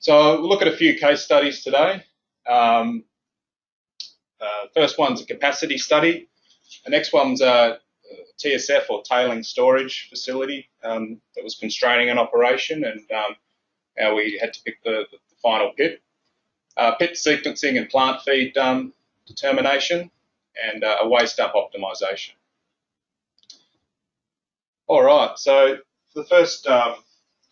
So we'll look at a few case studies today. First one's a capacity study. The next one's a TSF or tailing storage facility that was constraining an operation, and how we had to pick the final pit. Pit sequencing and plant feed determination, and a waste dump optimization. All right, so for the first, for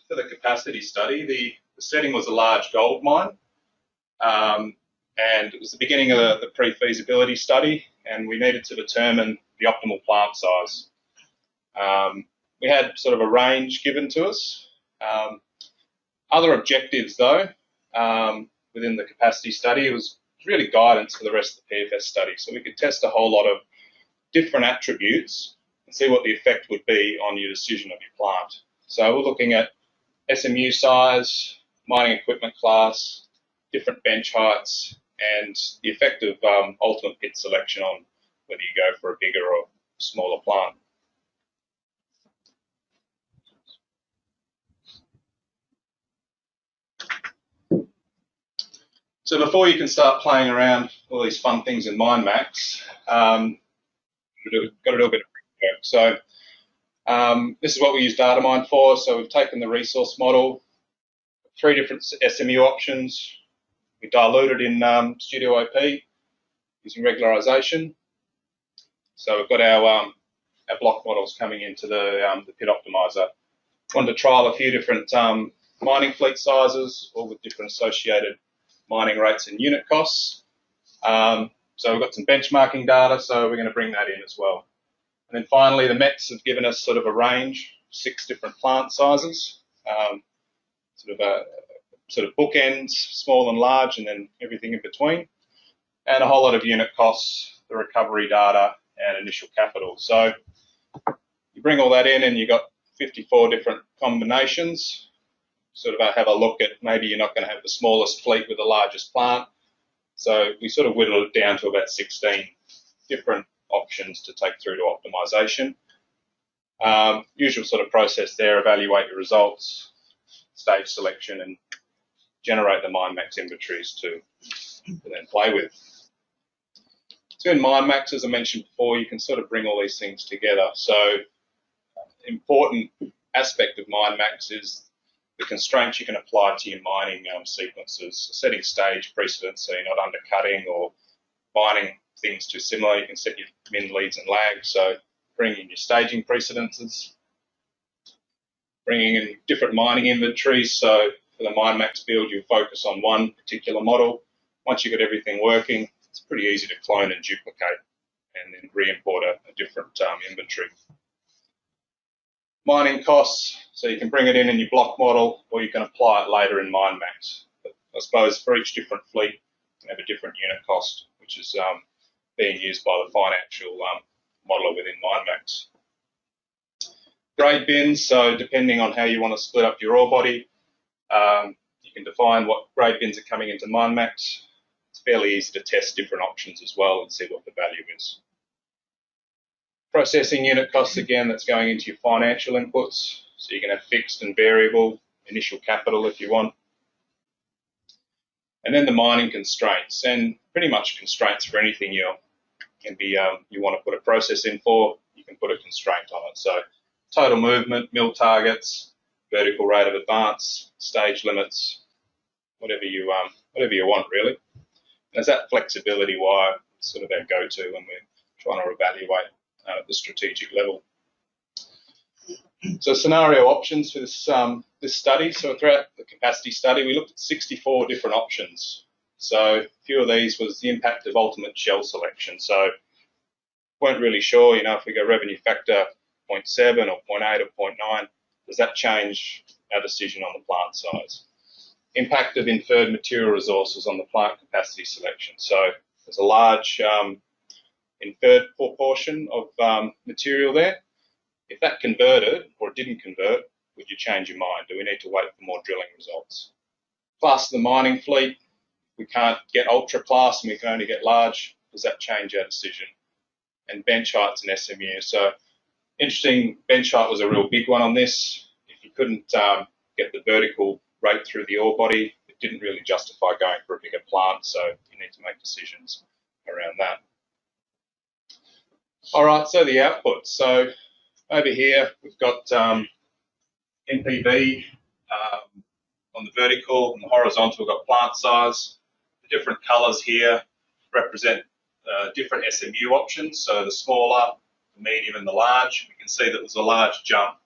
the capacity study, the setting was a large gold mine, and it was the beginning of the pre-feasibility study, and we needed to determine the optimal plant size. We had sort of a range given to us. Other objectives though, within the capacity study, it was really guidance for the rest of the PFS study, so we could test a whole lot of different attributes and see what the effect would be on your decision of your plant. So we're looking at SMU size, mining equipment class, different bench heights, and the effect of ultimate pit selection on whether you go for a bigger or smaller plant. So before you can start playing around all these fun things in Minemax, got a little bit of work. So this is what we use Datamine for. So we've taken the resource model, 3 different SMU options. We diluted in Studio OP using regularization. So we've got our block models coming into the pit optimizer. Wanted to trial a few different mining fleet sizes, all with different associated mining rates and unit costs. So we've got some benchmarking data, so we're going to bring that in as well. And then finally, the METs have given us sort of a range, 6 different plant sizes, sort of bookends, small and large, and then everything in between, and a whole lot of unit costs, the recovery data, and initial capital. So you bring all that in, and you've got 54 different combinations. Sort of have a look at, maybe you're not going to have the smallest fleet with the largest plant. So we sort of whittled it down to about 16 different options to take through to optimization. Usual sort of process there, evaluate your results, stage selection, and generate the Minemax inventories to then play with. So in Minemax, as I mentioned before, you can sort of bring all these things together. So important aspect of Minemax is the constraints you can apply to your mining sequences, setting stage precedents so you're not undercutting or mining things too similar. You can set your min, leads, and lags. So bringing in your staging precedences, bringing in different mining inventories. So for the Minemax build, you focus on one particular model. Once you've got everything working, it's pretty easy to clone and duplicate and then re-import a different inventory. Mining costs, so you can bring it in your block model, or you can apply it later in Minemax. But I suppose for each different fleet, you can have a different unit cost, which is being used by the financial modeler within Minemax. Grade bins, so depending on how you want to split up your ore body, you can define what grade bins are coming into Minemax. It's fairly easy to test different options as well and see what the value is. Processing unit costs, again, that's going into your financial inputs. So you can have fixed and variable, initial capital if you want. And then the mining constraints, and pretty much constraints for anything you want to put a process in for, you can put a constraint on it. So total movement, mill targets, vertical rate of advance, stage limits, whatever you want really. And there's that flexibility why it's sort of our go-to when we're trying to evaluate at the strategic level. So scenario options for this this study. So throughout the capacity study, we looked at 64 different options. So a few of these was the impact of ultimate shell selection. So weren't really sure, if we go revenue factor 0.7 or 0.8 or 0.9, does that change our decision on the plant size? Impact of inferred material resources on the plant capacity selection. So there's a large inferred proportion of material there. If that converted or didn't convert, would you change your mind? Do we need to wait for more drilling results? Class of the mining fleet, we can't get ultra class and we can only get large. Does that change our decision? And bench heights and SMU. So interesting, bench height was a real big one on this. If you couldn't get the vertical rate through the ore body, it didn't really justify going for a bigger plant, so you need to make decisions around that. All right, so the output. So over here we've got NPV on the vertical, and the horizontal we've got plant size. The different colours here represent different SMU options, so the smaller, the medium and the large. We can see that there's a large jump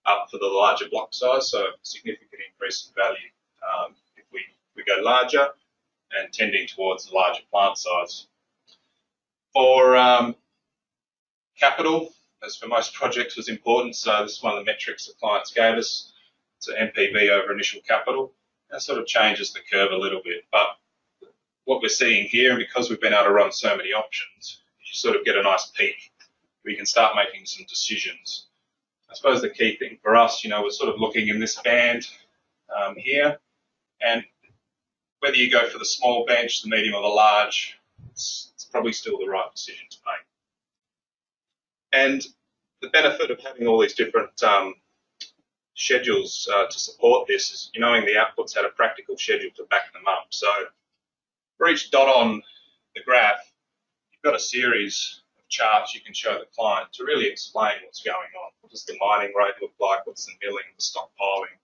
up for the larger block size, so a significant increase in value if we go larger and tending towards the larger plant size. For capital, as for most projects, was important, so this is one of the metrics that clients gave us. So NPV over initial capital. That sort of changes the curve a little bit, but what we're seeing here, and because we've been able to run so many options, you sort of get a nice peak where you can start making some decisions. I suppose the key thing for us, we're sort of looking in this band here, and whether you go for the small bench, the medium or the large, it's probably still the right decision to make. And the benefit of having all these different schedules to support this is knowing the outputs had a practical schedule to back them up. So for each dot on the graph, you've got a series of charts you can show the client to really explain what's going on. What does the mining rate look like? What's the milling, the stockpiling,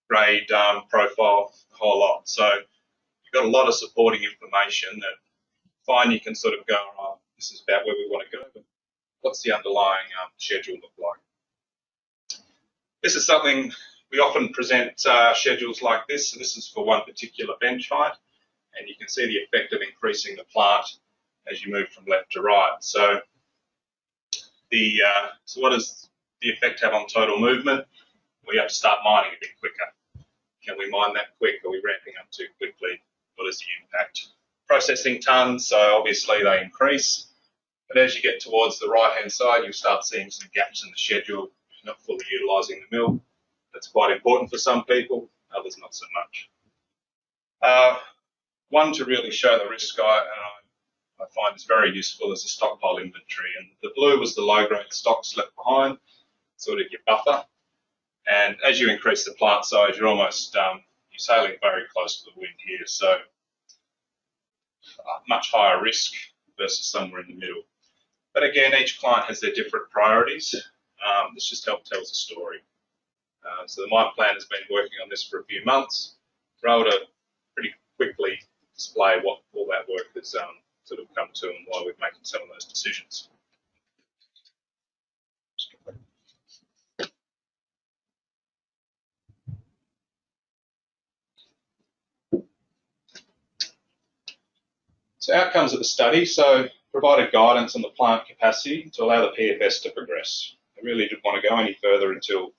grade profile, the whole lot. So you've got a lot of supporting information that fine, you can sort of go, oh, this is about where we want to go, but what's the underlying schedule look like? This is something we often present schedules like this. So this is for one particular bench height, and you can see the effect of increasing the plant as you move from left to right. So so what does the effect have on total movement? We have to start mining a bit quicker. Can we mine that quick? Are we ramping up too quickly? What is the impact? Processing tons, so obviously they increase, but as you get towards the right-hand side, you'll start seeing some gaps in the schedule, not fully utilising the mill. That's quite important for some people, others not so much. One to really show the risk, I find is very useful, is the stockpile inventory. And the blue was the low-grade stocks left behind, sort of your buffer. And as you increase the plant size, you're almost you're sailing very close to the wind here. So much higher risk versus somewhere in the middle. But again, each client has their different priorities. This just tells a story. So the mine plan has been working on this for a few months. We're able to pretty quickly display what all that work has sort of come to and why we're making some of those decisions. So outcomes of the study, so provided guidance on the plant capacity to allow the PFS to progress. I really didn't want to go any further until we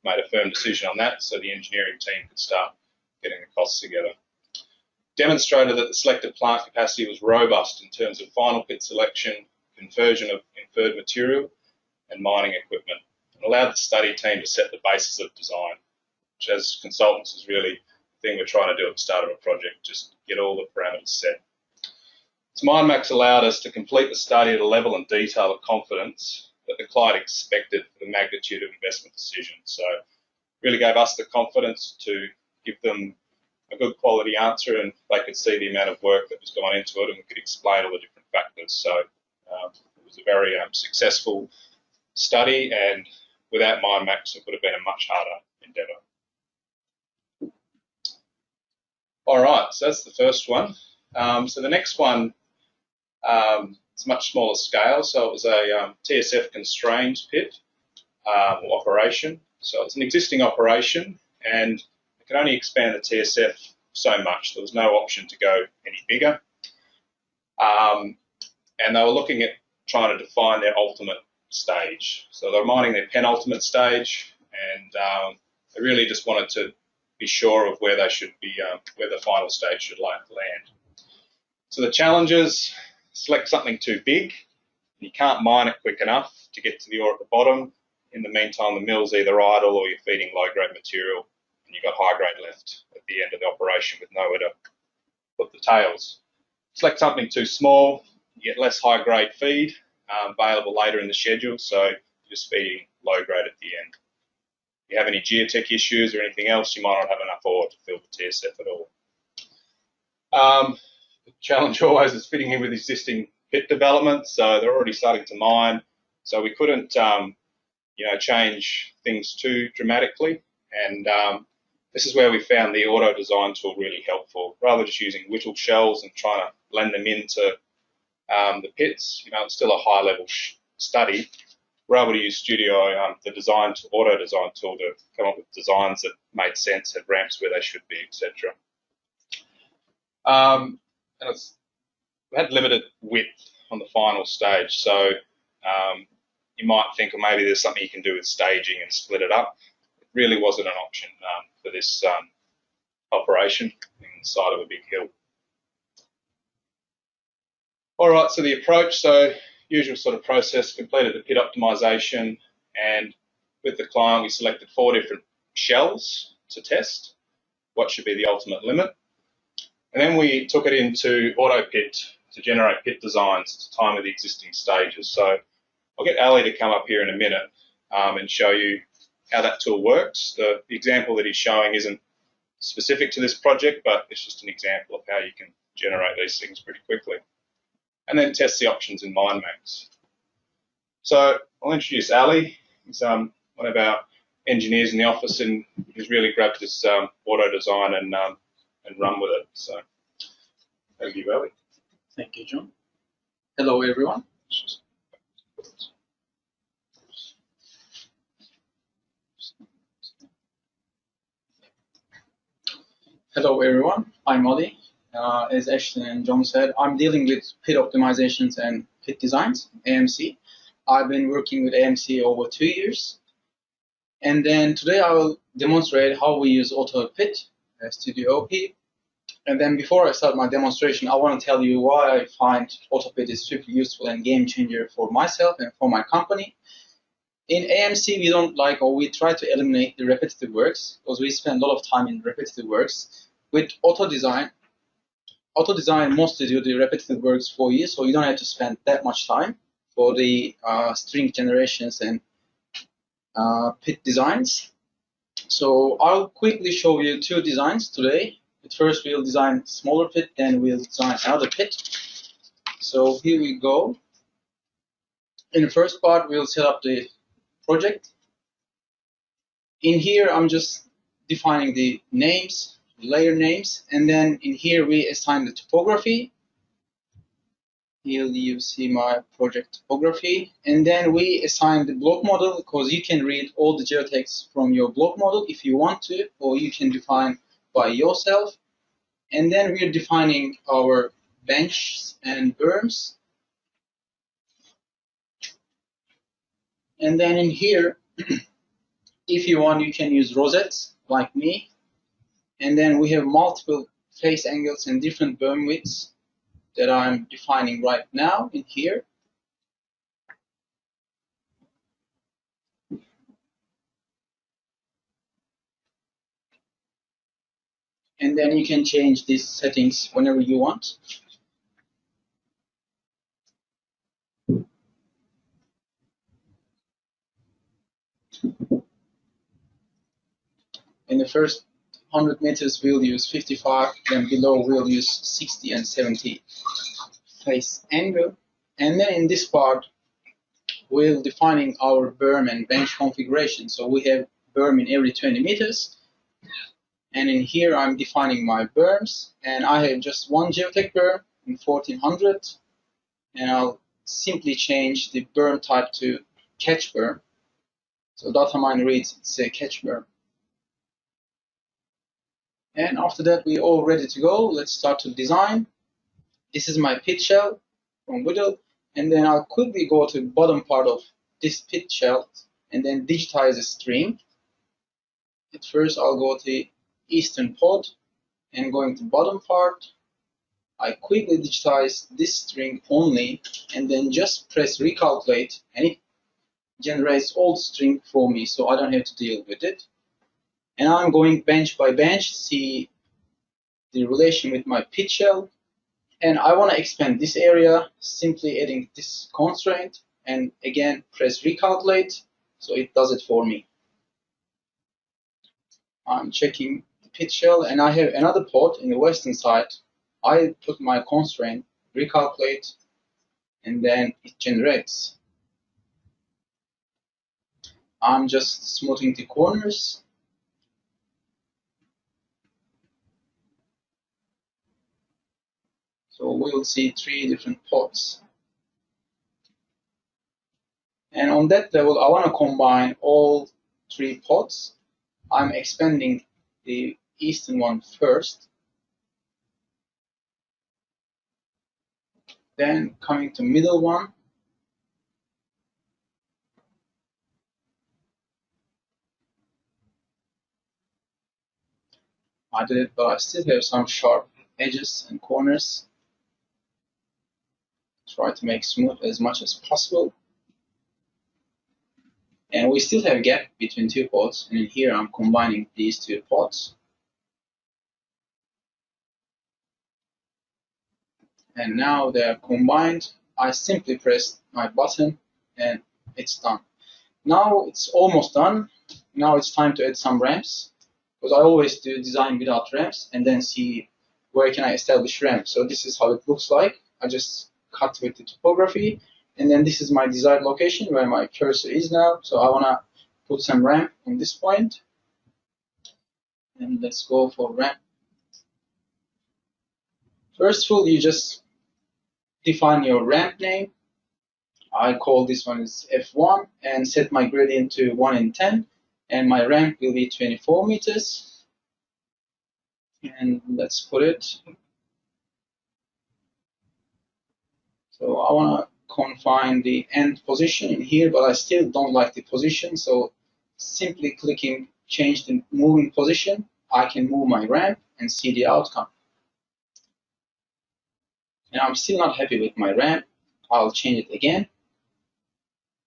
made a firm decision on that, so the engineering team could start getting the costs together. Demonstrated that the selected plant capacity was robust in terms of final pit selection, conversion of inferred material, and mining equipment, and allowed the study team to set the basis of design, which as consultants is really the thing we're trying to do at the start of a project, just get all the parameters set. So Minemax allowed us to complete the study at a level and detail of confidence that the client expected for the magnitude of investment decision. So really gave us the confidence to give them a good quality answer, and they could see the amount of work that was gone into it, and we could explain all the different factors. So it was a very successful study, and without Minemax it would have been a much harder endeavour. All right, so that's the first one. So the next one, it's much smaller scale. So it was a TSF constrained pit or operation. So it's an existing operation, and it can only expand the TSF so much. There was no option to go any bigger. And they were looking at trying to define their ultimate stage. So they were mining their penultimate stage, and they really just wanted to be sure of where they should be, where the final stage should land. So the challenges: select something too big. You can't mine it quick enough to get to the ore at the bottom. In the meantime, the mill's either idle or you're feeding low-grade material, and you've got high-grade left at the end of the operation with nowhere to put the tails. Select something too small, you get less high-grade feed available later in the schedule, so you're just feeding low-grade at the end. you have any geotech issues or anything else, you might not have enough ore to fill the TSF at all. The challenge always is fitting in with existing pit development, so they're already starting to mine, so we couldn't change things too dramatically, and this is where we found the auto design tool really helpful. Rather than just using Whittle shells and trying to blend them into the pits, it's still a high level study. We're able to use Studio, the auto design tool, to come up with designs that made sense, had ramps where they should be, etc. And we had limited width on the final stage, so you might think, well, maybe there's something you can do with staging and split it up. It really wasn't an option for this operation inside of a big hill. All right, so the approach, so usual sort of process, completed the pit optimization, and with the client we selected 4 different shells to test what should be the ultimate limit. And then we took it into AutoPit to generate pit designs at the time of the existing stages. So I'll get Ali to come up here in a minute and show you how that tool works. The example that he's showing isn't specific to this project, but it's just an example of how you can generate these things pretty quickly. And then test the options in Minemax. So I'll introduce Ali. He's one of our engineers in the office, and he's really grabbed this auto design and run with it. So over to you, Ali. Thank you, John. Hello, everyone. Hello, everyone. I'm Ali. As Ashton and John said, I'm dealing with pit optimizations and pit designs, AMC. I've been working with AMC over 2 years. And then today I will demonstrate how we use AutoPit, Studio OP. And then before I start my demonstration, I want to tell you why I find AutoPit is super useful and game changer for myself and for my company. In AMC, we don't like, or we try to eliminate the repetitive works because we spend a lot of time in repetitive works. With auto design mostly do the repetitive works for you, so you don't have to spend that much time for the string generations and pit designs. So I'll quickly show you 2 designs today. At first we'll design a smaller pit, then we'll design another pit. So here we go. In the first part, we'll set up the project. In here, I'm just defining the names, layer names, and then in here we assign the topography. Here you see my project topography, and then we assign the block model, because you can read all the geotext from your block model if you want to, or you can define by yourself. And then we're defining our benches and berms. And then in here, if you want, you can use rosettes like me. And then we have multiple face angles and different berm widths that I'm defining right now in here. And then you can change these settings whenever you want. In the first 100 meters, we'll use 55, then below we'll use 60 and 70 face angle. And then in this part, we're defining our berm and bench configuration. So we have berm in every 20 meters. And in here, I'm defining my berms. And I have just one geotech berm in 1400. And I'll simply change the berm type to catch berm. So Datamine reads it's a catch berm. And after that, we're all ready to go. Let's start to design. This is my pit shell from Whittle. And then I'll quickly go to the bottom part of this pit shell and then digitize the string. At first, I'll go to the eastern pod and going to the bottom part. I quickly digitize this string only and then just press recalculate, and it generates all the string for me, so I don't have to deal with it. And I'm going bench by bench, see the relation with my pit shell. And I want to expand this area, simply adding this constraint, and again press recalculate, so it does it for me. I'm checking the pit shell, and I have another port in the western side. I put my constraint, recalculate, and then it generates. I'm just smoothing the corners. So we will see 3 different pots. And on that level, I want to combine all 3 pots. I'm expanding the eastern one first. Then coming to middle one. I did it, but I still have some sharp edges and corners. Try to make smooth as much as possible. And we still have a gap between 2 pots, and in here I'm combining these 2 pots. And now they're combined. I simply press my button and it's done. Now it's almost done. Now it's time to add some ramps, because I always do design without ramps and then see where can I establish ramps. So this is how it looks like. I just cut with the topography, and then this is my desired location where my cursor is now. So I want to put some ramp on this point, and let's go for ramp. First of all, you just define your ramp name. I call this one is F1 and set my gradient to 1 in 10, and my ramp will be 24 meters. And let's put it. So I want to confine the end position in here, but I still don't like the position. So simply clicking change the moving position, I can move my ramp and see the outcome. And I'm still not happy with my ramp. I'll change it again.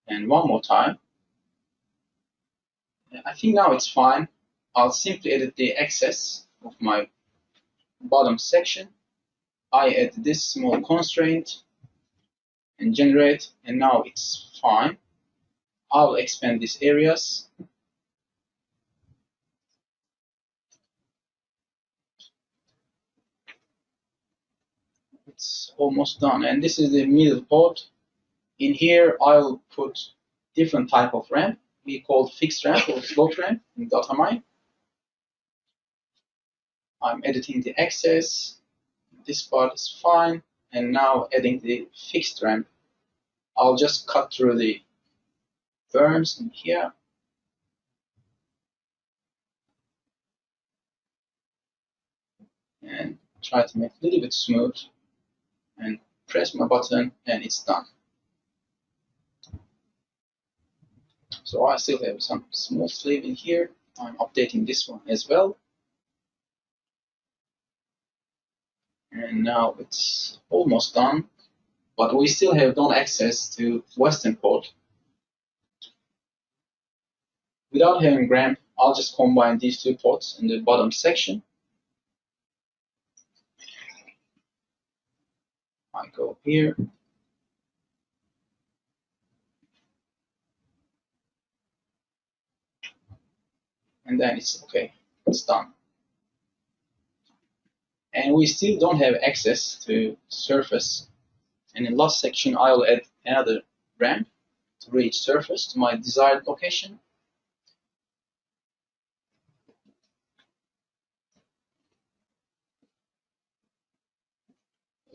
And one more time. I think now it's fine. I'll simply edit the excess of my bottom section. I add this small constraint and generate, and now it's fine. I'll expand these areas. It's almost done, and this is the middle pot. In here, I'll put different type of ramp. We call fixed ramp or slot ramp in Datamine. I'm editing the excess. This part is fine, and now adding the fixed ramp. I'll just cut through the berms in here. And try to make it a little bit smooth, and press my button, and it's done. So I still have some small sleeve in here. I'm updating this one as well. And now it's almost done, but we still have no access to western port. Without having ramp, I'll just combine these 2 ports in the bottom section. I go here. And then it's okay, it's done. And we still don't have access to surface. And in last section, I will add another ramp to reach surface to my desired location.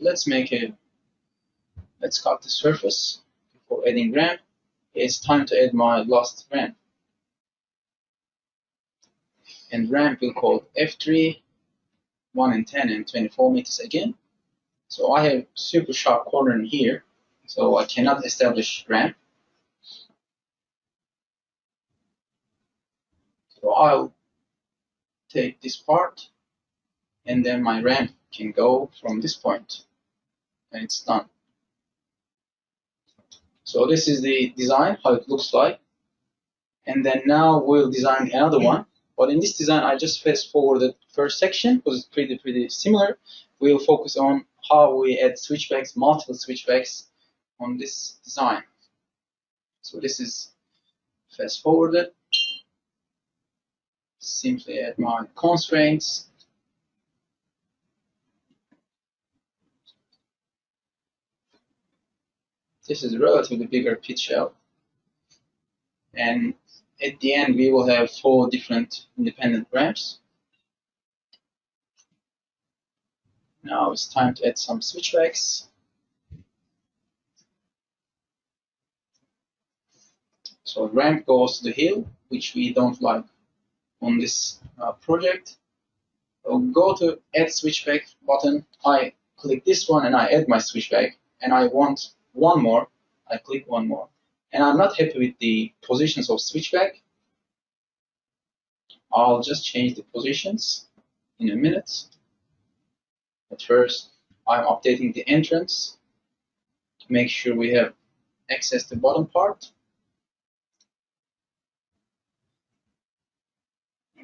Let's cut the surface before adding ramp. It's time to add my last ramp. And ramp will call F3, 1 in 10 and 24 meters again. So I have super sharp corner in here, so I cannot establish ramp. So I'll take this part, and then my ramp can go from this point, and it's done. So this is the design, how it looks like. And then now we'll design another one. But in this design, I just fast forward the first section because it's pretty similar. We'll focus on how we add switchbacks, multiple switchbacks on this design. So this is fast forwarded. simply add my constraints. This is a relatively bigger pit shell. And at the end, we will have 4 different independent ramps. Now it's time to add some switchbacks. So ramp goes to the hill, which we don't like on this project. So go to add switchback button. I click this one and I add my switchback, and I want one more. I click one more. And I'm not happy with the positions of switchback. I'll just change the positions in a minute. But first, I'm updating the entrance to make sure we have access to the bottom part.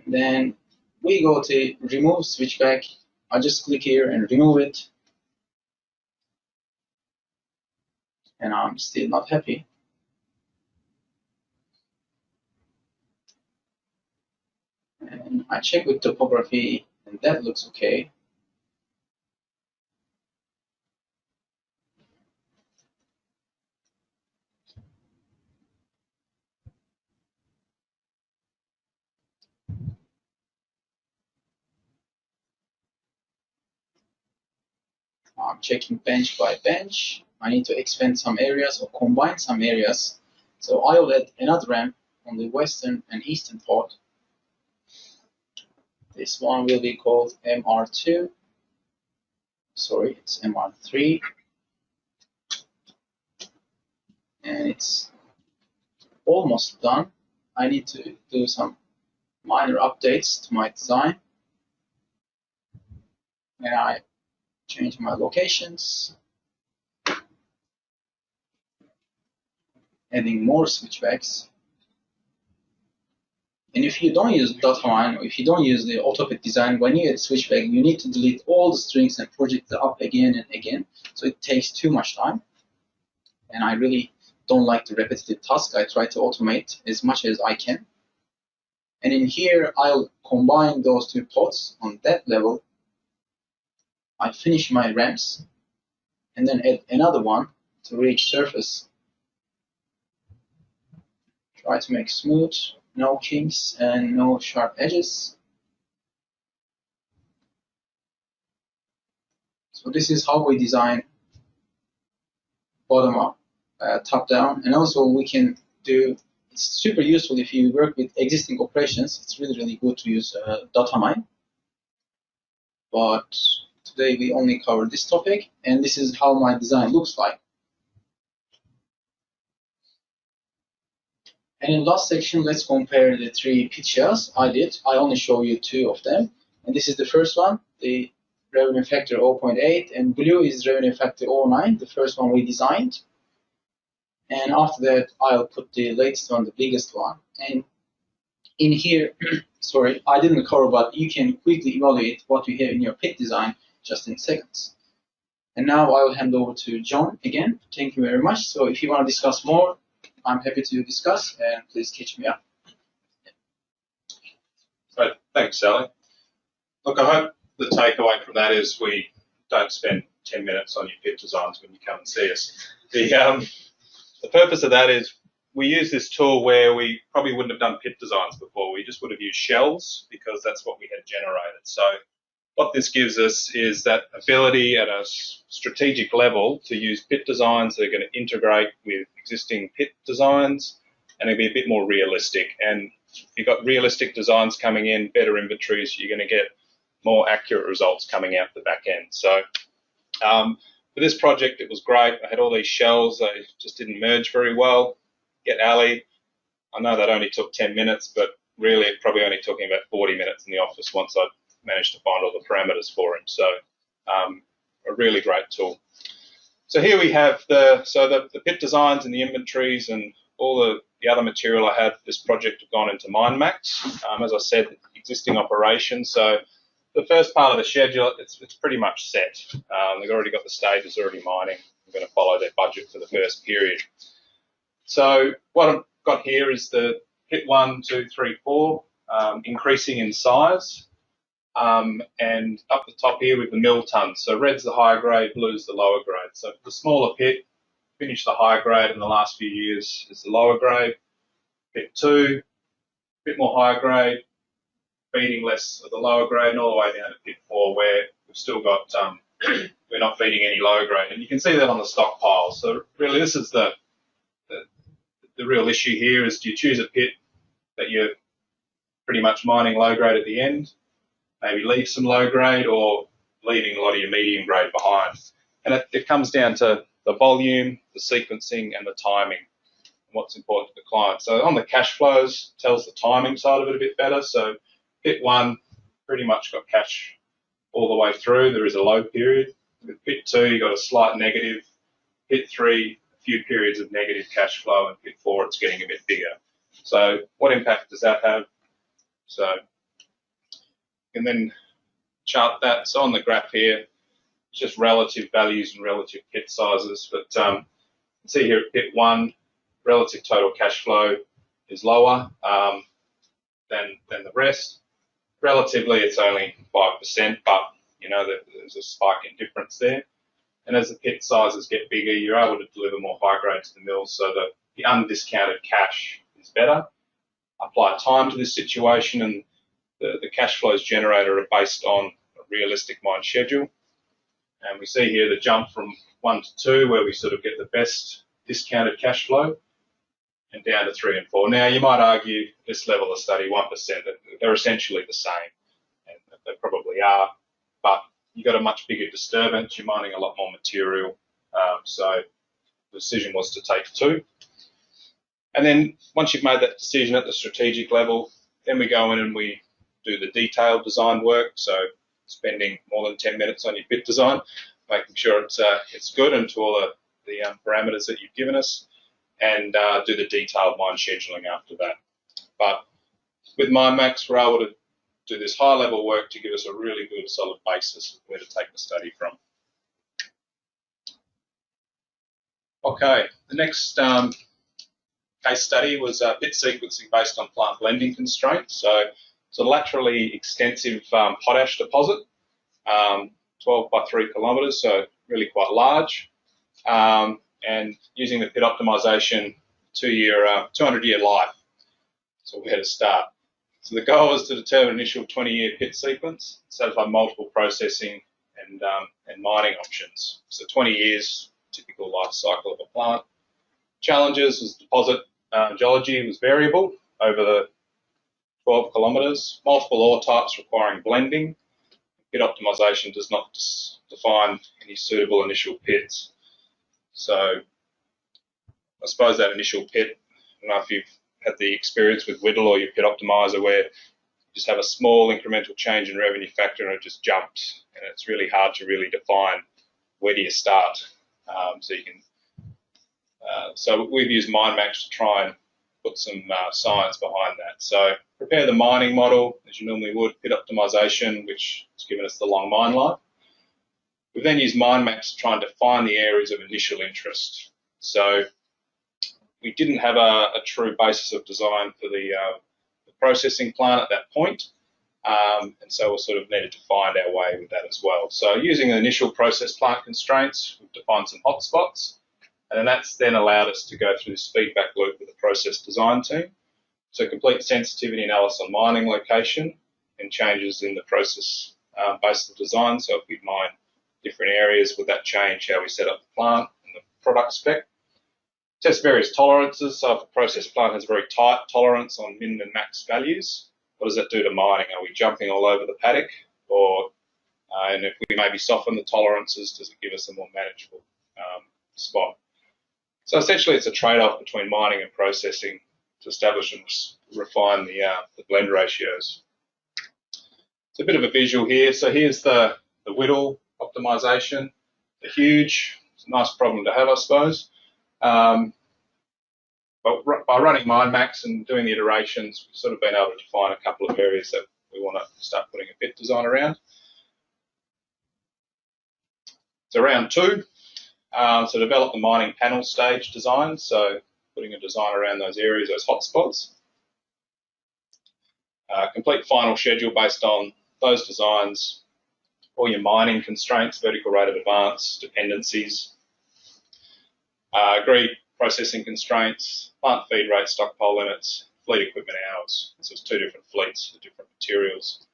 Then we go to remove switchback. I just click here and remove it. And I'm still not happy. And I check with topography, and that looks okay. I'm checking bench by bench. I need to expand some areas or combine some areas. So I will add another ramp on the western and eastern part. This one will be called MR2. Sorry, it's MR3. And it's almost done. I need to do some minor updates to my design. And I change my locations, adding more switchbacks. And if you don't use Datamine, or if you don't use the AutoPit design, when you add switchback, you need to delete all the strings and project it up again and again. So it takes too much time. And I really don't like the repetitive task. I try to automate as much as I can. And in here, I'll combine those 2 pods on that level. I finish my ramps and then add another one to reach surface. Try to make smooth, no kinks and no sharp edges. So this is how we design bottom up, top down, and also we can do, it's super useful if you work with existing operations. It's really, really good to use Datamine. But today we only cover this topic, and this is how my design looks like. And in last section, let's compare the 3 pit shells I did. I only show you 2 of them. And this is the first one, the revenue factor 0.8, and blue is revenue factor 0.9, the first one we designed. And after that, I'll put the latest one, the biggest one. And in here, sorry, I didn't cover, but you can quickly evaluate what you have in your pit design just in seconds. And now I will hand over to John again. Thank you very much. So if you want to discuss more, I'm happy to discuss, and please catch me up. Great. Thanks, Sally. Look, I hope the takeaway from that is we don't spend 10 minutes on your pit designs when you come and see us. The purpose of that is we use this tool where we probably wouldn't have done pit designs before. We just would have used shells because that's what we had generated. So what this gives us is that ability at a strategic level to use pit designs that are going to integrate with existing pit designs and it'll be a bit more realistic. And if you've got realistic designs coming in, better inventories, you're going to get more accurate results coming out the back end. So for this project, it was great. I had all these shells. They just didn't merge very well. Get Ali. I know that only took 10 minutes, but really it probably only took him about 40 minutes in the office once I managed to find all the parameters for him. So a really great tool. So here we have the pit designs and the inventories and all the other material I had for this project have gone into Minemax. As I said, existing operations. So the first part of the schedule, it's pretty much set. They've already got the stages already mining. We're going to follow their budget for the first period. So what I've got here is the pit 1, 2, 3, 4. increasing in size. And up the top here with the mill tons. So red's the higher grade, blue's the lower grade. So the smaller pit finished the higher grade in the last few years is the lower grade. Pit 2, a bit more higher grade, feeding less of the lower grade, and all the way down to pit 4 where we've still got, we're not feeding any lower grade. And you can see that on the stockpile. So really this is the real issue here is, do you choose a pit that you're pretty much mining low grade at the end, maybe leave some low grade, or leaving a lot of your medium grade behind? And it comes down to the volume, the sequencing, and the timing, and what's important to the client. So on the cash flows, tells the timing side of it a bit better. So pit 1 pretty much got cash all the way through. There is a low period. With pit 2, you got a slight negative. Pit 3, a few periods of negative cash flow, and pit 4, it's getting a bit bigger. So what impact does that have? So you can then chart that. So on the graph here, just relative values and relative pit sizes. But you can see here at pit 1, relative total cash flow is lower than the rest. Relatively, it's only 5%, but you know there's a spike in difference there. And as the pit sizes get bigger, you're able to deliver more high grade to the mill, so that the undiscounted cash is better. Apply time to this situation, and the cash flows generated are based on a realistic mine schedule. And we see here the jump from 1 to 2, where we sort of get the best discounted cash flow, and down to 3 and 4. Now, you might argue this level of study, 1%, that they're essentially the same, and they probably are, but you've got a much bigger disturbance, you're mining a lot more material, so the decision was to take 2. And then once you've made that decision at the strategic level, then we go in and we do the detailed design work, so spending more than 10 minutes on your pit design, making sure it's good and to all the parameters that you've given us, and do the detailed mine scheduling after that. But with Minemax, we're able to do this high-level work to give us a really good, solid basis of where to take the study from. Okay, the next case study was pit sequencing based on plant blending constraints. So it's a laterally extensive potash deposit, 12 by 3 kilometres, so really quite large. And using the pit optimisation 200-year life. So we had to start. So the goal was to determine initial 20-year pit sequence, satisfy multiple processing and mining options. So 20 years, typical life cycle of a plant. Challenges was deposit geology was variable over the 12 kilometres, multiple ore types requiring blending. Pit optimisation does not define any suitable initial pits. So I suppose that initial pit, I don't know if you've had the experience with Whittle or your pit optimizer where you just have a small incremental change in revenue factor and it just jumps, and it's really hard to really define where do you start. So we've used Minemax to try and put some science behind that. So prepare the mining model as you normally would, pit optimization, which has given us the long mine life. We've then used Minemax to try and define the areas of initial interest. So we didn't have a true basis of design for the processing plant at that point, and so we sort of needed to find our way with that as well. So using the initial process plant constraints, we've defined some hotspots, and then that's then allowed us to go through this feedback loop with the process design team. So complete sensitivity analysis on mining location and changes in the process based on design. So if we mine different areas, would that change how we set up the plant and the product spec? Test various tolerances. So if a process plant has very tight tolerance on min and max values, what does that do to mining? Are we jumping all over the paddock? Or, and if we maybe soften the tolerances, does it give us a more manageable spot? So essentially it's a trade-off between mining and processing to establish and refine the blend ratios. It's a bit of a visual here. So here's the Whittle optimization. It's a nice problem to have, I suppose. But by running Minemax and doing the iterations, we've sort of been able to define a couple of areas that we want to start putting a pit design around. So round 2, so develop the mining panel stage design, so putting a design around those areas, those hotspots. Complete final schedule based on those designs, all your mining constraints, vertical rate of advance, dependencies, agreed processing constraints, plant feed rate, stockpile limits, fleet equipment hours. So it's 2 different fleets for different materials,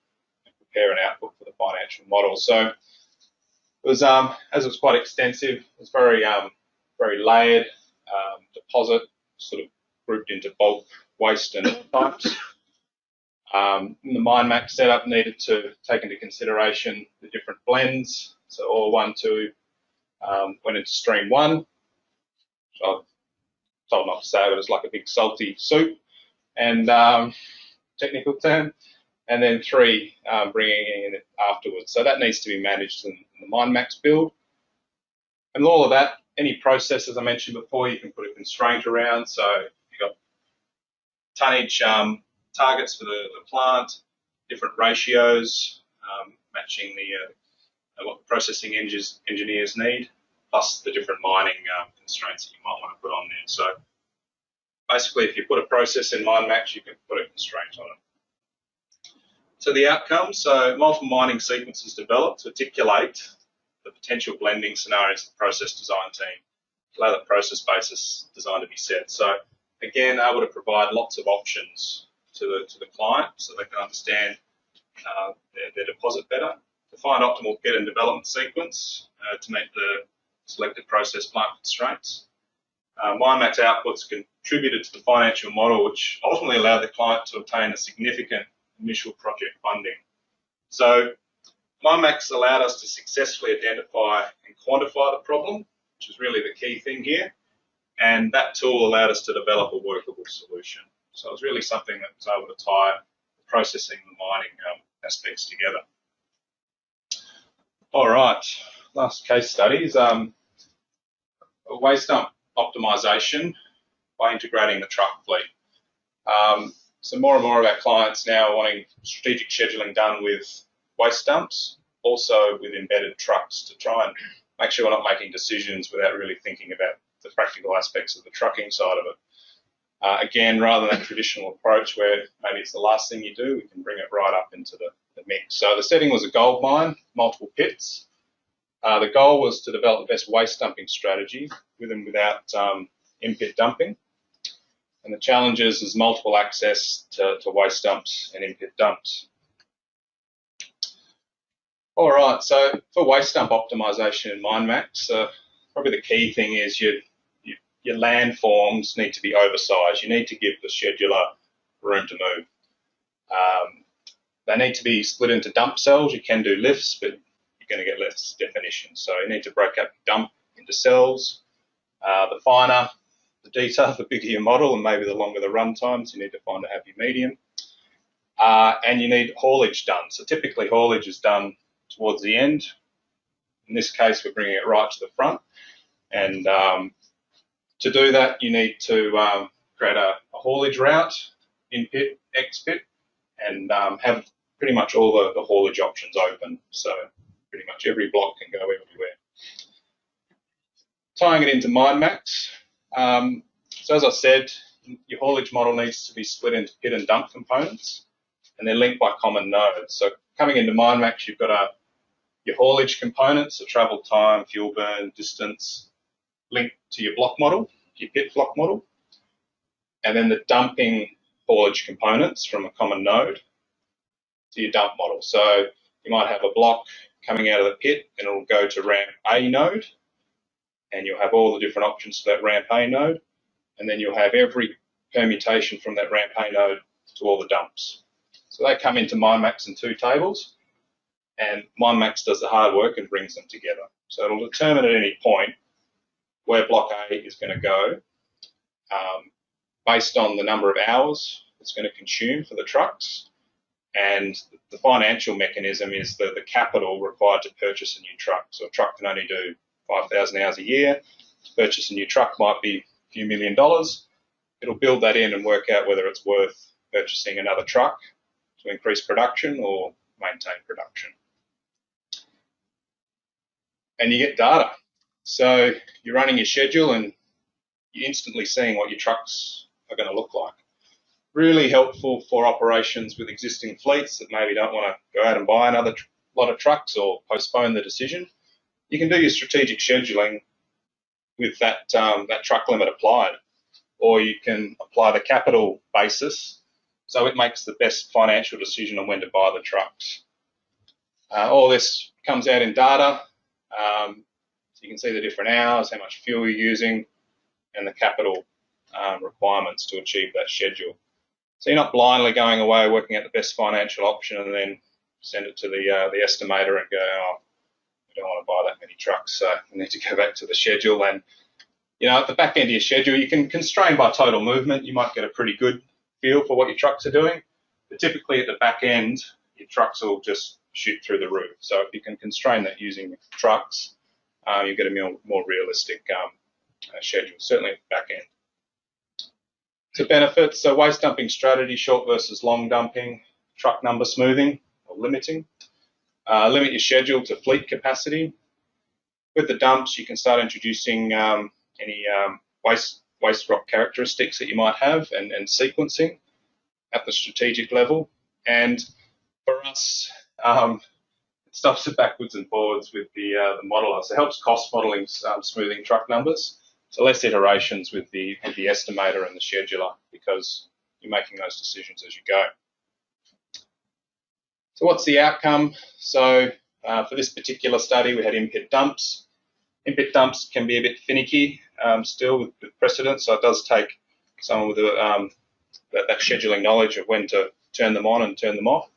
and prepare an output for the financial model. So it was, as it was quite extensive, it was very layered, deposit, sort of grouped into bulk, waste and types. The Minemax setup needed to take into consideration the different blends. So all 1, 2 went into stream 1. I'm told not to say, but it's like a big salty soup, and technical term. And then 3 bringing in afterwards. So that needs to be managed in the Minemax build. And all of that, any process, as I mentioned before, you can put a constraint around. So you've got tonnage targets for the plant, different ratios, matching what the processing engineers need, plus the different mining constraints that you might want to put on there. So basically, if you put a process in Minemax, you can put a constraint on it. So the outcome, so multiple mining sequences developed to articulate the potential blending scenarios of the process design team, allow the process basis design to be set. So again, able to provide lots of options to the client so they can understand their deposit better, to find optimal pit and development sequence to meet the selected process plant constraints. Minemax outputs contributed to the financial model, which ultimately allowed the client to obtain a significant initial project funding. So Minemax allowed us to successfully identify and quantify the problem, which is really the key thing here, and that tool allowed us to develop a workable solution. So it was really something that was able to tie the processing and the mining aspects together. All right, last case studies. Waste dump optimization by integrating the truck fleet. So more and more of our clients now are wanting strategic scheduling done with waste dumps, also with embedded trucks, to try and make sure we're not making decisions without really thinking about the practical aspects of the trucking side of it. Again, rather than a traditional approach where maybe it's the last thing you do, we can bring it right up into the mix. So the setting was a gold mine, multiple pits. The goal was to develop the best waste dumping strategy with and without in-pit dumping. And the challenges is multiple access to waste dumps and in-pit dumps. All right, so for waste dump optimization in Minemax, probably the key thing is your landforms need to be oversized. You need to give the scheduler room to move. They need to be split into dump cells. You can do lifts, but you're going to get less definition. So you need to break up your dump into cells. The finer the detail, the bigger your model, and maybe the longer the run times, you need to find a happy medium. And you need haulage done. So typically haulage is done towards the end. In this case, we're bringing it right to the front. And to do that, you need to create a haulage route, in-pit, ex-pit, and have pretty much all the haulage options open. So pretty much every block can go everywhere. Tying it into Minemax. So as I said, your haulage model needs to be split into pit and dump components, and they're linked by common nodes. So coming into Minemax, you've got your haulage components, so travel time, fuel burn, distance, linked to your block model, your pit block model, and then the dumping haulage components from a common node to your dump model. So you might have a block coming out of the pit and it'll go to ramp A node, and you'll have all the different options for that ramp A node, and then you'll have every permutation from that ramp A node to all the dumps. So they come into Minemax in 2 tables, and Minemax does the hard work and brings them together. So it'll determine at any point where block A is going to go based on the number of hours it's going to consume for the trucks, and the financial mechanism is the capital required to purchase a new truck. So a truck can only do 5,000 hours a year. To purchase a new truck might be a few $1 million. It'll build that in and work out whether it's worth purchasing another truck to increase production or maintain production. And you get data. So you're running your schedule and you're instantly seeing what your trucks are going to look like. Really helpful for operations with existing fleets that maybe don't want to go out and buy another lot of trucks or postpone the decision. You can do your strategic scheduling with that truck limit applied, or you can apply the capital basis so it makes the best financial decision on when to buy the trucks. All this comes out in data, so you can see the different hours, how much fuel you're using, and the capital requirements to achieve that schedule. So you're not blindly going away working out the best financial option and then send it to the estimator and go, oh, we don't want to buy that many trucks, so we need to go back to the schedule. And at the back end of your schedule, you can constrain by total movement. You might get a pretty good feel for what your trucks are doing, but typically at the back end, your trucks will just shoot through the roof. So if you can constrain that using trucks, you get a more realistic schedule, certainly at the back end. So benefits, so waste dumping strategy, short versus long dumping, truck number smoothing or limiting. Limit your schedule to fleet capacity. With the dumps, you can start introducing any waste rock characteristics that you might have and sequencing at the strategic level. And for us, it stuffs it backwards and forwards with the modeler. So it helps cost modeling, smoothing truck numbers. So less iterations with the estimator and the scheduler because you're making those decisions as you go. So what's the outcome? So for this particular study, we had in-pit dumps. In-pit dumps can be a bit finicky still with precedence, so it does take someone with that scheduling knowledge of when to turn them on and turn them off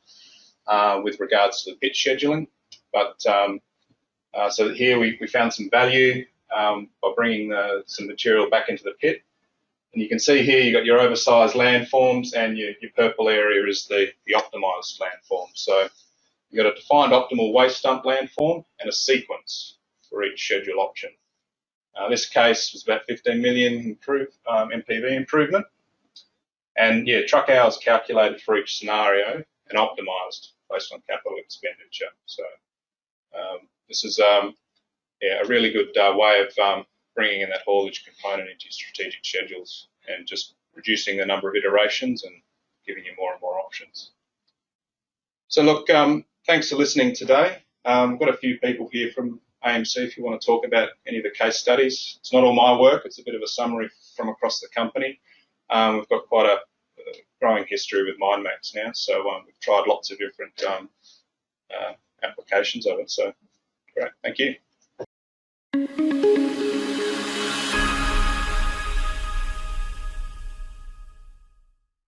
with regards to the pit scheduling. But so here we found some value by bringing some material back into the pit. And you can see here you've got your oversized landforms and your purple area is the optimized landform. So you've got a defined optimal waste dump landform and a sequence for each schedule option. This case was about 15 million MPV improvement. And yeah, truck hours calculated for each scenario and optimized based on capital expenditure. So this is a really good way of bringing in that haulage component into your strategic schedules and just reducing the number of iterations and giving you more and more options. So look, thanks for listening today. I've got a few people here from AMC if you want to talk about any of the case studies. It's not all my work, it's a bit of a summary from across the company. We've got quite a growing history with Minemax now, so we've tried lots of different applications of it. So great, thank you.